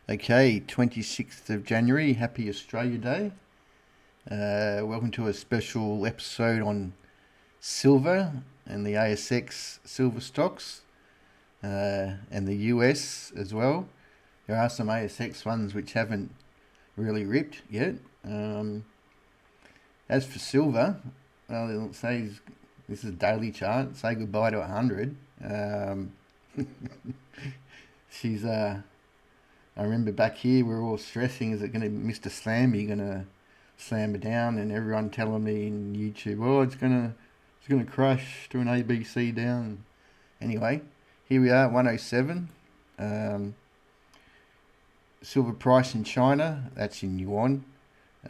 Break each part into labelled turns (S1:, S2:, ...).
S1: Okay, 26th of January, happy Australia Day. Welcome to a special episode on silver and the ASX silver stocks and the US as well. There are some ASX ones which haven't really ripped yet. As for silver, well, it'll say this is a daily chart. Say goodbye to 100. She's I remember back here we were all stressing, is it going to Mr. Slam? Are you going to slam it down? And everyone telling me in YouTube, oh, it's gonna crash to an ABC down. Anyway, here we are, 107. Silver price in China, that's in yuan.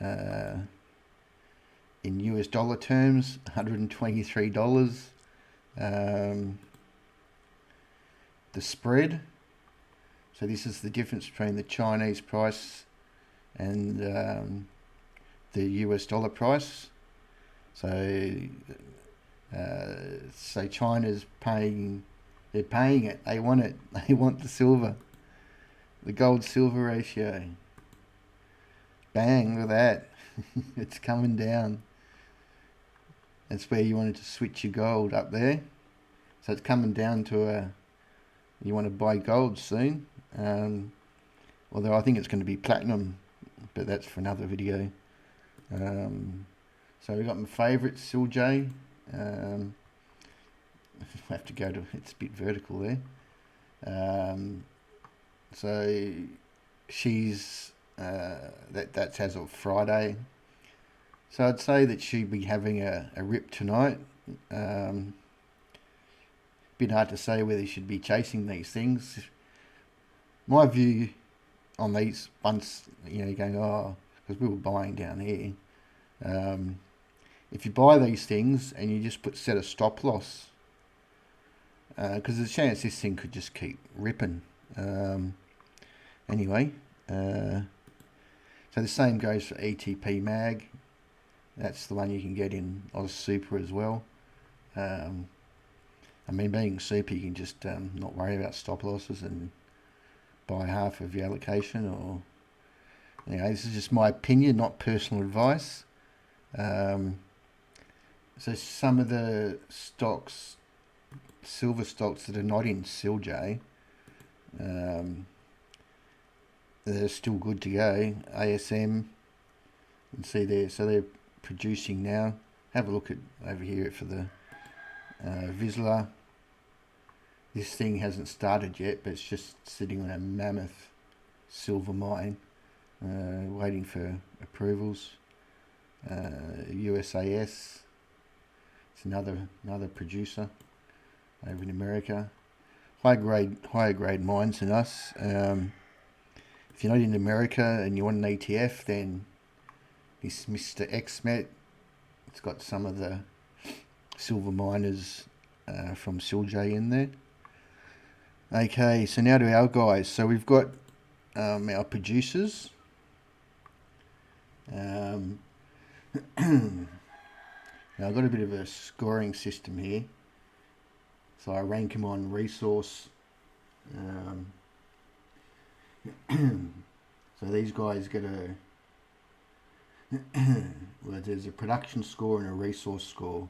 S1: In US dollar terms, $123. The spread. So this is the difference between the Chinese price and the US dollar price. So China's paying, they're paying it. They want it. They want the silver, the gold-silver ratio. Bang! Look at that. It's coming down. That's where you wanted to switch your gold up there. So it's coming down to you want to buy gold soon. Although I think it's going to be platinum, but that's for another video. So we've got my favourite, Silj. I have to go to, it's a bit vertical there. So she's, that's as of Friday. So I'd say that she'd be having a rip tonight. Bit hard to say whether you should be chasing these things. My view on these, once you're going, oh, because we were buying down here. If you buy these things and you just set a stop loss, because there's a chance this thing could just keep ripping. Anyway, so the same goes for ETP Mag. That's the one you can get in Oz Super as well. I mean, being super, you can just not worry about stop losses and buy half of your allocation, or this is just my opinion, not personal advice. So some of the stocks, silver stocks that are not in Silj, they're still good to go. ASM, you can see there, so they're producing now. Have a look at over here for the Vizsla. This thing hasn't started yet, but it's just sitting on a mammoth silver mine, waiting for approvals. USAS, it's another producer over in America. Higher grade mines than us. If you're not in America and you want an ETF, then this Mr. XMET, it's got some of the silver miners from Silj in there. Okay, so now to our guys. So we've got our producers. Now I've got a bit of a scoring system here. So I rank them on resource. So these guys get well, there's a production score and a resource score.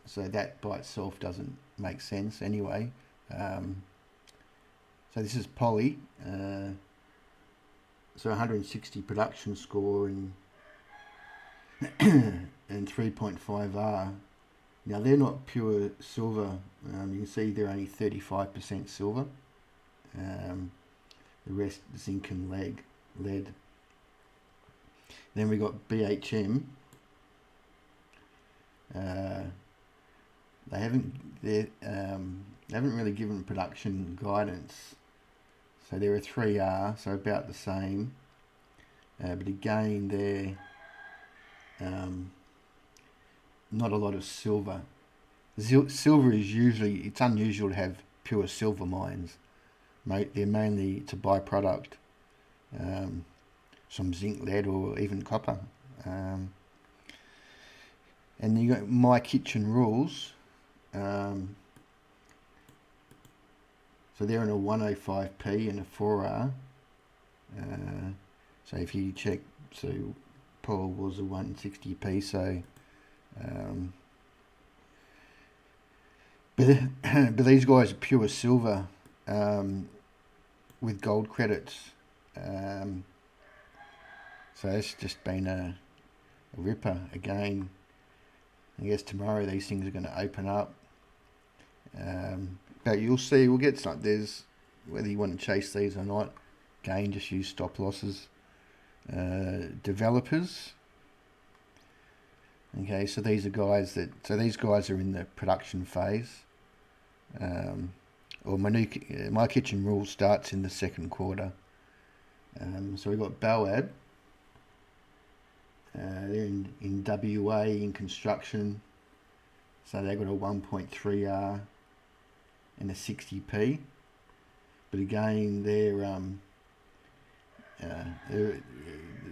S1: So that by itself doesn't make sense anyway. So this is poly. So 160 production score and 3.5 R. Now they're not pure silver. You can see they're only 35% silver. The rest zinc and lead. Then we got BHM. They haven't really given production guidance, so they're a 3R, so about the same. But again, they're not a lot of silver. Silver is it's unusual to have pure silver mines. They're mainly it's a byproduct, some zinc, lead, or even copper. And you got My Kitchen Rules. So they're in a 105p and a 4R. So if you check, so Paul was a 160p, so but these guys are pure silver with gold credits. So it's just been a ripper again. I guess tomorrow these things are going to open up. But you'll see, we'll get some. There's whether you want to chase these or not. Again, just use stop losses. Developers. Okay, so these are guys that. So these guys are in the production phase. Or my kitchen rule starts in the second quarter. So we've got Boab. They're in WA in construction. So they've got a 1.3R and a 60p. But again,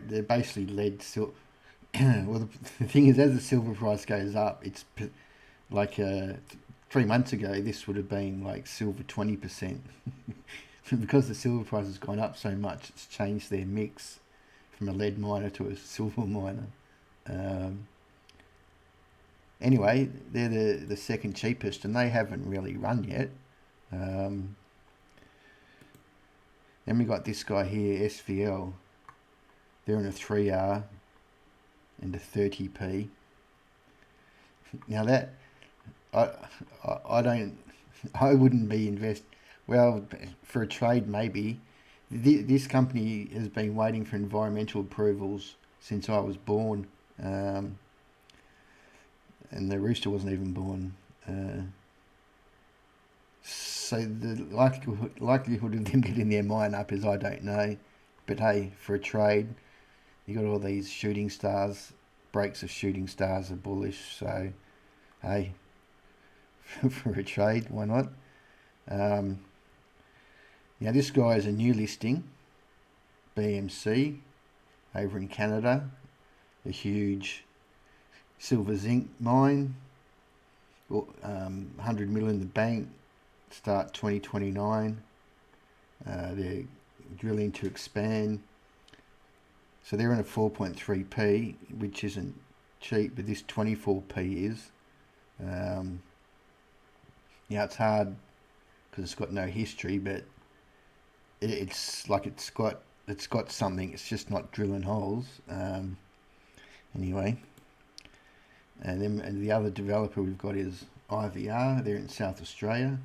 S1: they're basically lead silver. Well, the thing is, as the silver price goes up, it's like 3 months ago, this would have been like silver 20%. Because the silver price has gone up so much, it's changed their mix from a lead miner to a silver miner. Anyway, they're the second cheapest, and they haven't really run yet. Then we got this guy here, SVL. They're in a 3R and a 30p. Now that I wouldn't be well, for a trade maybe. This company has been waiting for environmental approvals since I was born, and the rooster wasn't even born. So the likelihood of them getting their mine up is I don't know. But hey, for a trade, you got all these shooting stars. Breaks of shooting stars are bullish. So hey, for a trade, why not? Now this guy is a new listing, BMC, over in Canada, a huge silver zinc mine, 100 million in the bank, start 2029. They're drilling to expand. So they're in a 4.3p, which isn't cheap, but this 24p is. It's hard because it's got no history, but it's got something. It's just not drilling holes. Anyway, and the other developer we've got is IVR. They're in South Australia,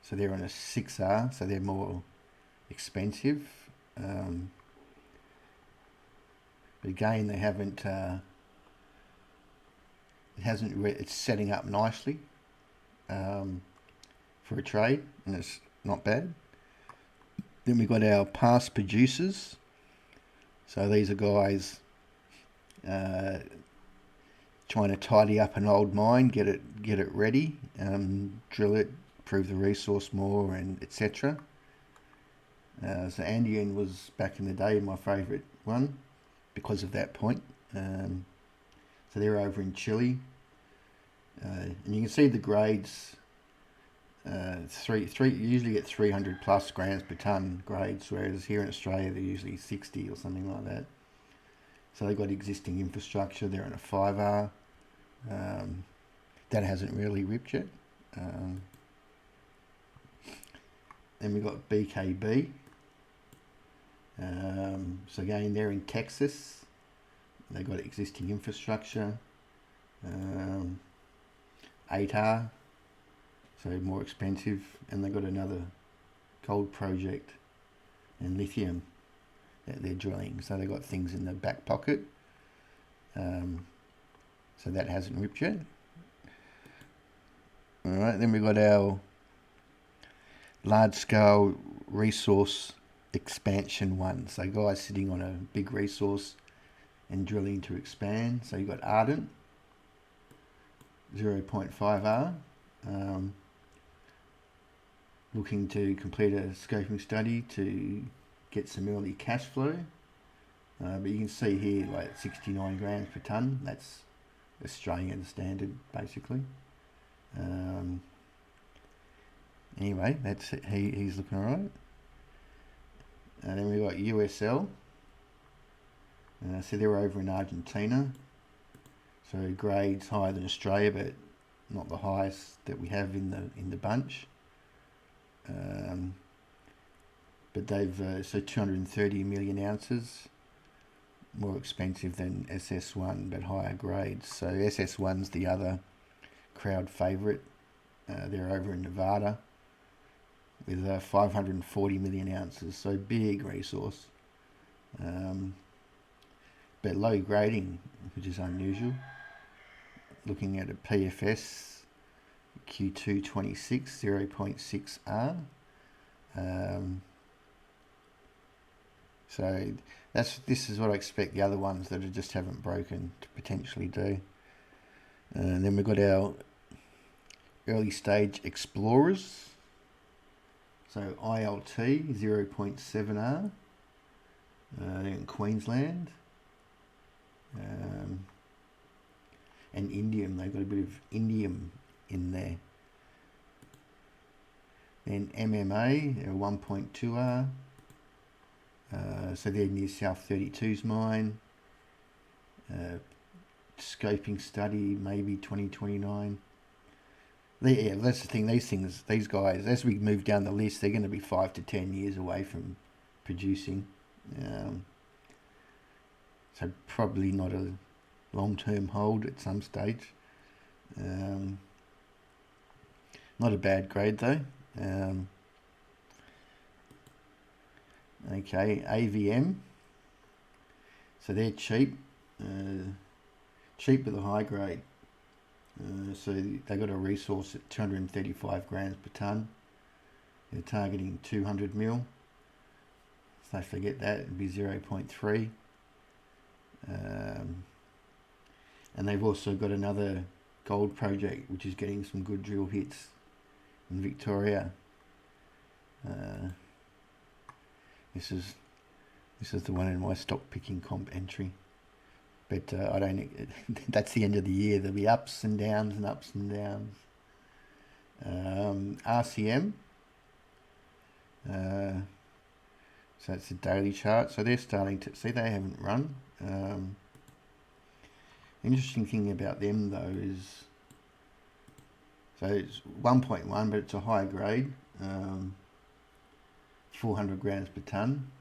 S1: so they're on a 6R, so they're more expensive. But again, they haven't. It's setting up nicely for a trade, and it's not bad. Then we've got our past producers. So these are guys trying to tidy up an old mine, get it ready, drill it, prove the resource more, and etc. So Andean was back in the day my favourite one because of that point. So they're over in Chile, and you can see the grades. You usually get 300 plus grams per tonne grades, whereas here in Australia they're usually 60 or something like that. So they've got existing infrastructure. They're in a 5R. That hasn't really ripped yet. Then we've got BKB. So again, they're in Texas. They've got existing infrastructure. 8R. So more expensive, and they've got another gold project and lithium that they're drilling. So they've got things in the back pocket. So that hasn't ripped yet. All right, then we've got our large-scale resource expansion one. So guys sitting on a big resource and drilling to expand. So you've got Ardent, 0.5R. Looking to complete a scoping study to get some early cash flow. But you can see here like 69 grams per tonne. That's Australian standard basically. Anyway, that's it. He's looking all right. And then we've got USL. So they're over in Argentina. So grades higher than Australia, but not the highest that we have in the bunch. But they've so 230 million ounces, more expensive than SS1, but higher grades. So SS1's the other crowd favourite. They're over in Nevada with 540 million ounces, so big resource. But low grading, which is unusual. Looking at a PFS Q2 26 0.6R. So this is what I expect the other ones that just haven't broken to potentially do. And then we've got our early stage explorers. So ILT 0.7R. They're in Queensland. And indium, they've got a bit of indium in there. Then MMA, 1.2R. So they're near South 32's mine. Scoping study, maybe 2029. Yeah, that's the thing. These guys, as we move down the list, they're going to be 5 to 10 years away from producing. So probably not a long-term hold at some stage. Not a bad grade though. Okay, AVM. So they're cheap. Cheap with a high grade. So they got a resource at 235 grams per tonne. They're targeting 200 mil. So if they get that, it'd be 0.3. And they've also got another gold project which is getting some good drill hits in Victoria. This is the one in my stock picking comp entry. But I don't. That's the end of the year. There'll be ups and downs and ups and downs. RCM. So it's a daily chart. So they're starting to see they haven't run. Interesting thing about them though is, so it's 1.1, but it's a high grade, 400 grams per tonne.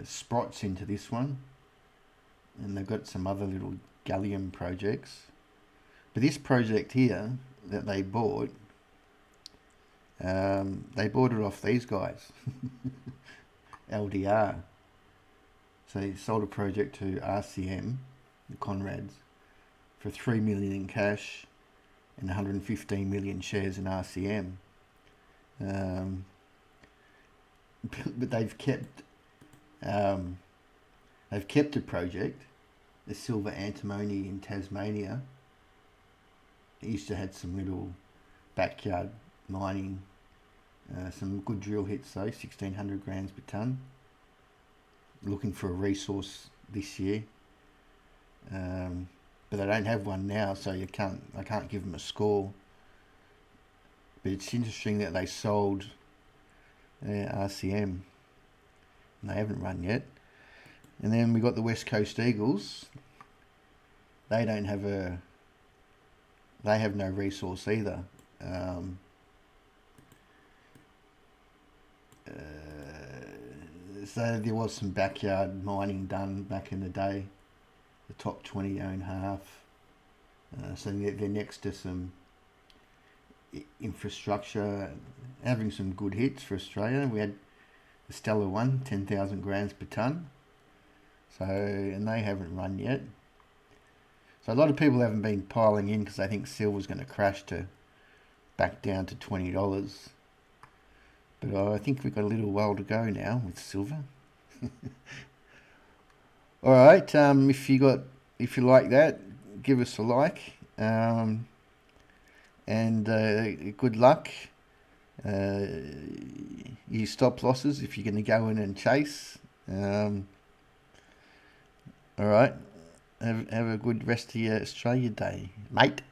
S1: Sprots into this one. And they've got some other little gallium projects. But this project here that they bought it off these guys, LDR. So they sold a project to RCM, the Conrads, for 3 million in cash and 115 million shares in RCM. But they've kept a project, the silver antimony in Tasmania. It used to have some little backyard mining, some good drill hits though, 1600 grams per tonne. Looking for a resource this year, but they don't have one now, so I can't give them a score. But it's interesting that they sold RCM. And they haven't run yet. And then we got the West Coast Eagles. They have no resource either. So there was some backyard mining done back in the day. The top 20 own half. So they're next to some infrastructure, having some good hits for Australia. We had the Stellar one, 10,000 grams per tonne. So, and they haven't run yet. So a lot of people haven't been piling in because they think silver's going to crash to back down to $20. But I think we've got a little while to go now with silver. All right, if you like that, give us a like, and good luck. Use stop losses if you're going to go in and chase. All right, have a good rest of your Australia day, mate.